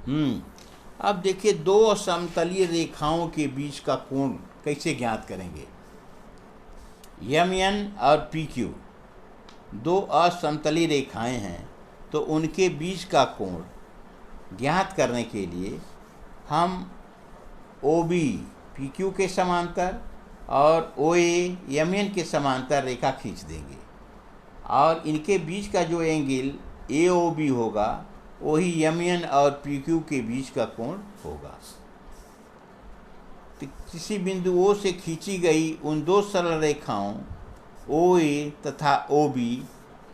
अब देखिए, दो समतलीय रेखाओं के बीच का कोण कैसे ज्ञात करेंगे। एम एन और पी क्यू दो असमतलीय रेखाएं हैं, तो उनके बीच का कोण ज्ञात करने के लिए हम ओ बी पी क्यू के समांतर और ओ ए एम एन के समांतर रेखा खींच देंगे, और इनके बीच का जो एंगल ए ओ बी होगा वही एम एन और पी क्यू के बीच का कोण होगा। तो किसी बिंदु ओ से खींची गई उन दो सरल रेखाओं ओ ए तथा ओ बी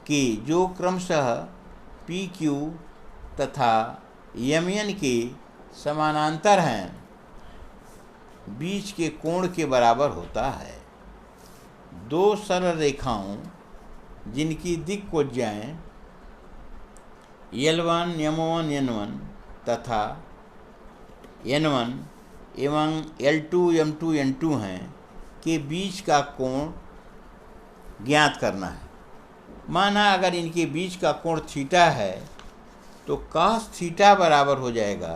के जो क्रमशः पी क्यू तथा एम एन के समानांतर हैं, बीच के कोण के बराबर होता है। दो सरल रेखाओं जिनकी दिक्कोज्याएं L1 M1 N1 तथा N1 एवं L2 M2 N2 हैं के बीच का कोण ज्ञात करना है। माना अगर इनके बीच का कोण थीटा है तो cos थीटा बराबर हो जाएगा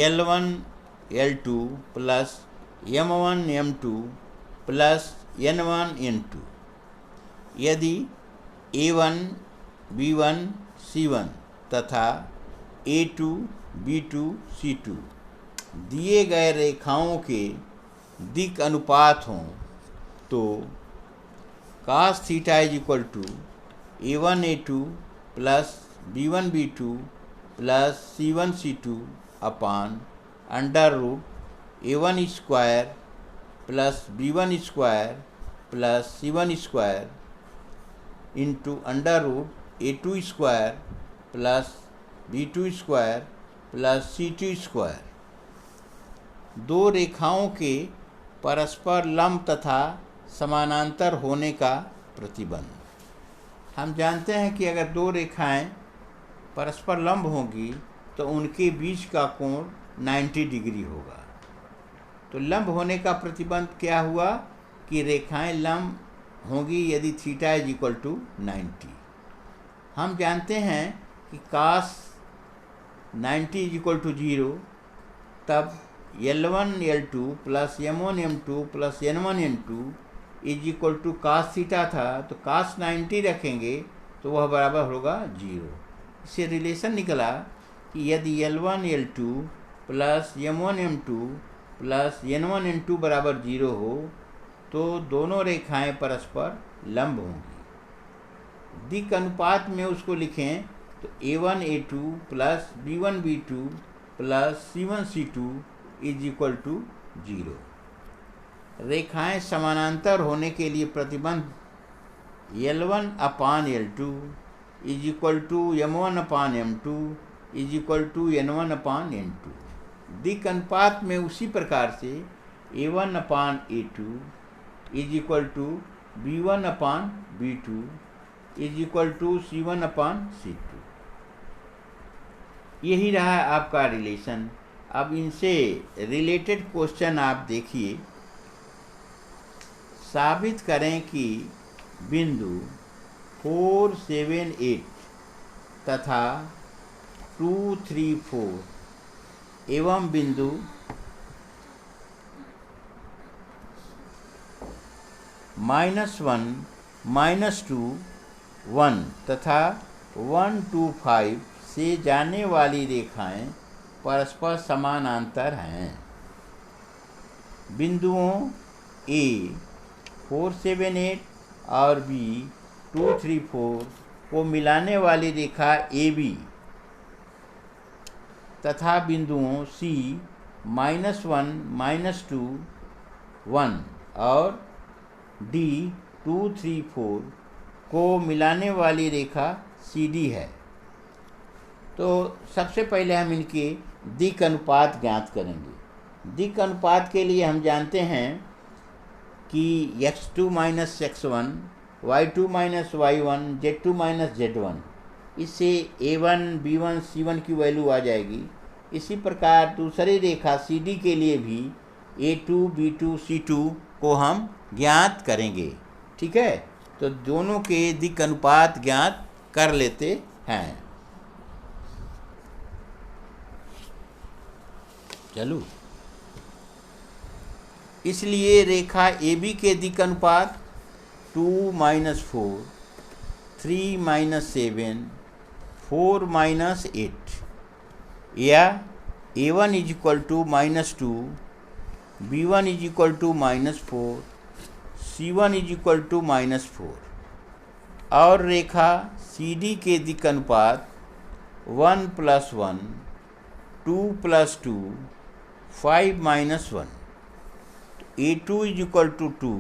L1 L2 plus M1 M2 plus N1 N2। यदि A1 B1 C1 तथा A2 B2 C2 दिए गए रेखाओं के दिक् अनुपात हों तो cos theta is equal to A1 A2 plus B1 B2 plus C1 C2 upon under root A1 square plus B1 square plus C1 square into under root A2 square plus B2 square plus C2 square. दो रेखाओं के परस्पर लंब तथा समानांतर होने का प्रतिबंध। हम जानते हैं कि अगर दो रेखाएं परस्पर लंब होंगी तो उनके बीच का कोण 90 डिग्री होगा। तो लंब होने का प्रतिबंध क्या हुआ कि रेखाएं लंब होंगी यदि थीटा इज इक्वल टू 90। हम जानते हैं कि cos 90 इज इक्वल टू 0, तब L1 L2 plus M1 M2 plus N1 N2 is equal to cos theta था, तो cos 90 रखेंगे तो वह बराबर होगा 0। इससे रिलेशन निकला कि यदि L1 L2 plus M1 M2 plus N1 N2 बराबर 0 हो तो दोनों रेखाएं परस्पर लंब होंगी। दिक् अनुपात में उसको लिखें तो A1 A2 plus B1 B2 plus C1 C2 is equal to 0। रेखाएं समानांतर होने के लिए प्रतिबंध L1 upon L2 is equal to M1 upon M2 is equal to N1 upon N2। दिक् अनुपात में उसी प्रकार से A1 upon A2 is equal to B1 upon B2 is equal to C1 upon C2। यही रहा आपका रिलेशन। अब इनसे रिलेटेड क्वेश्चन आप देखिए। साबित करें कि बिंदु 4, 7, 8 तथा 2, 3, 4 एवं बिंदु -1, -2, 1 तथा 1, 2, 5 से जाने वाली रेखाएं परस्पर समानांतर हैं। बिंदुओं A 4, 7, 8 और B 2, 3, 4 को मिलाने वाली रेखा AB तथा बिंदुओं C -1, -2, 1 और D 2, 3, 4 को मिलाने वाली रेखा CD है। तो सबसे पहले हम इनके दिक् अनुपात ज्ञात करेंगे। दिक् अनुपात के लिए हम जानते हैं कि x2 minus x1, y2 minus y1, z2 minus z1, इससे a1, b1, c1 की वैल्यू आ जाएगी। इसी प्रकार दूसरी रेखा CD के लिए भी a2, b2, c2 को हम ज्ञात करेंगे। ठीक है, तो दोनों के दिक् अनुपात ज्ञात कर लेते हैं। चलो, इसलिए रेखा AB के दिक् अनुपात 2 - 4, 3 - 7, 4 - 8 या A1 = -2, B1 = -4, C1 = -4 और रेखा CD के दिक् अनुपात 1 + 1, 2 + 2, 5 - 1। A2 = 2,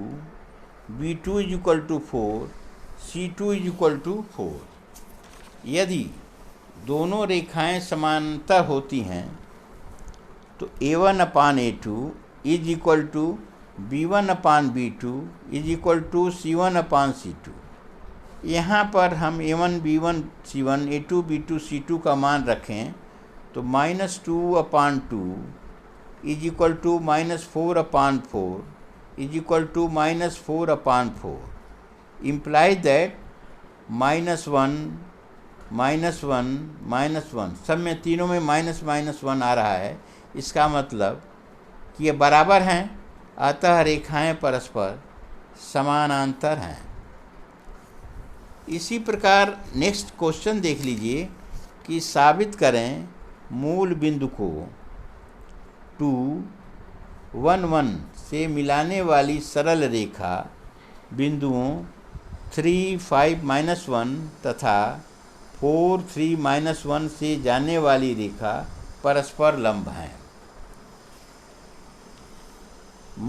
B2 = 4, C2 = 4। यदि दोनों रेखाएं समानांतर होती हैं तो A1/A2 = B1/B2 = C1/C2। यहाँ पर हम A1 B1 C1 A2 B2 C2 का मान रखें तो -2/2 = -4/4 = -4/4 implies that -1 -1 -1 सब में तीनों में -1 आ रहा है। इसका मतलब कि ये बराबर हैं, अतः रेखाएं परस्पर समानांतर हैं। इसी प्रकार नेक्स्ट क्वेश्चन देख लीजिए कि साबित करें मूल बिंदु को 2, 1, 1 से मिलाने वाली सरल रेखा बिंदुओं 3, 5, -1 तथा 4, 3, -1 से जाने वाली रेखा परस्पर लंब हैं।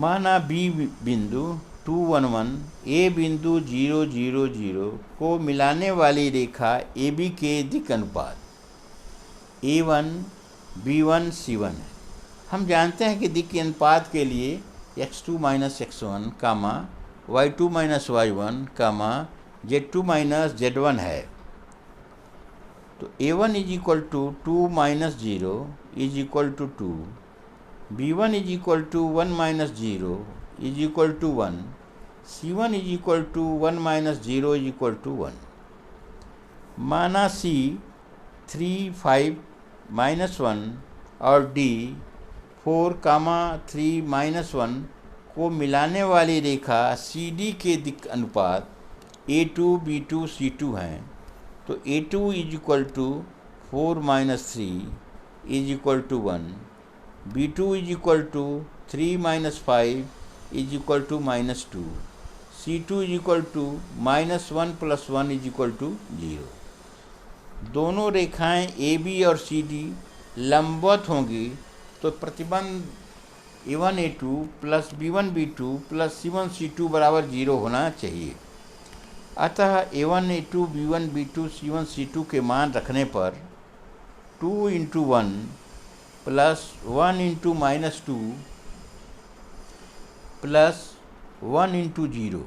माना B बिंदु 2, 1, 1 A बिंदु 0, 0, 0 को मिलाने वाली रेखा AB के दिक् अनुपात A1 B1 C1 है। हम जानते हैं कि दिक् अनुपात के लिए x2 - x1, y2 - y1, z2 - z1 है। तो A1 = 2 - 0 = 2, B1 = 1 - 0 = 1, C1 = 1 - 0 = 1। माना C 3, 5, -1 और D 4, 3, -1 को मिलाने वाली रेखा CD के दिक् अनुपात A2 B2 C2 हैं। तो A2 = 4 - 3 = 1, B2 = 3 - 5 = -2, C2 = -1 + 1 = 0। दोनों रेखाएं AB और CD लंबवत होंगी तो प्रतिबंध A1A2 + B1B2 + C1C2 = 0 होना चाहिए। अतः A1A2 B1 B2 C1 C2 के मान रखने पर 2 × 1 + 1 × -2 + 1 × 0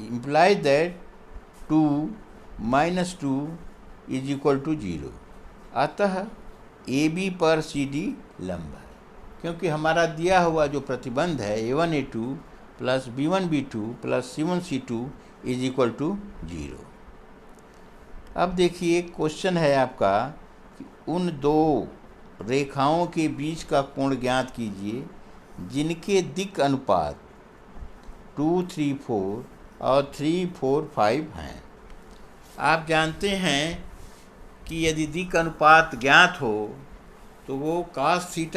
implies that 2 - 2 = 0। अतः AB पर CD लंब है, क्योंकि हमारा दिया हुआ जो प्रतिबंध है A1A2 + B1 B2 + C1 C2 = 0। अब देखिए क्वेश्चन है आपका कि उन दो रेखाओं के बीच का कोण ज्ञात कीजिए जिनके दिक् अनुपात 2, 3, 4 और 3, 4, 5 हैं। आप जानते हैं कि यदि दिक् अनुपात ज्ञात हो तो वो cos θ =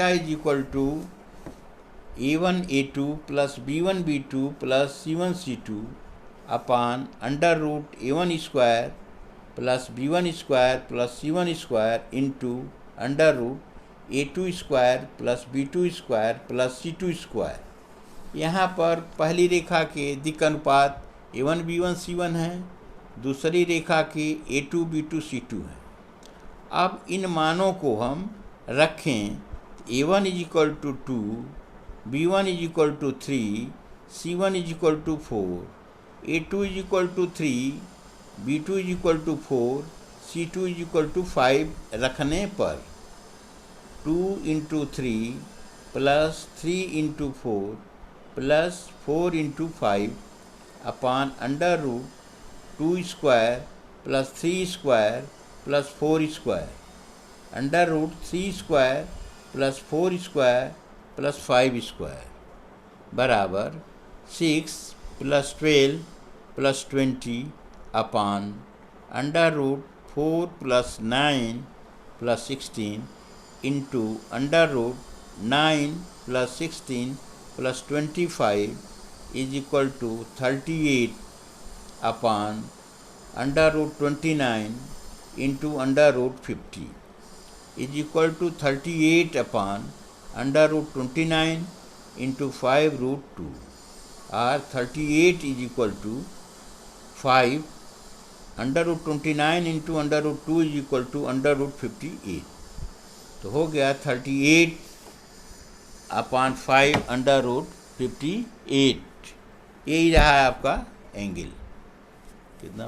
A1A2 + B1 B2 + C1 C2 / √A1² + B1² + C1² × √A2² + B2² + C2²। यहाँ पर पहली रेखा के दिक् अनुपात A1 B1 C1 हैं, दूसरी रेखा के A2 B2 C2 हैं। अब इन मानों को हम रखें। A1 = 2, B1 = 3, C1 = 4, A2 = 3, B2 = 4, C2 = 5 रखने पर 2 × 3 + 3 × 4 + 4 × 5 / √2² + 3² + 4² √3² प्लस 4 स्क्वायर प्लस 5 स्क्वायर बराबर 6 plus 12 plus 20 upon under root 4 plus 9 plus 16 into under root 9 plus 16 plus 25 is equal to 38 upon under root 29 into under root 50 is equal to 38 upon under root 29 into 5 root 2 और 38 is equal to 5 under root 29 into under root 2 is equal to under root 58। तो हो गया 38 अपान 5 under root 58। यही रहा है आपका angle. कितना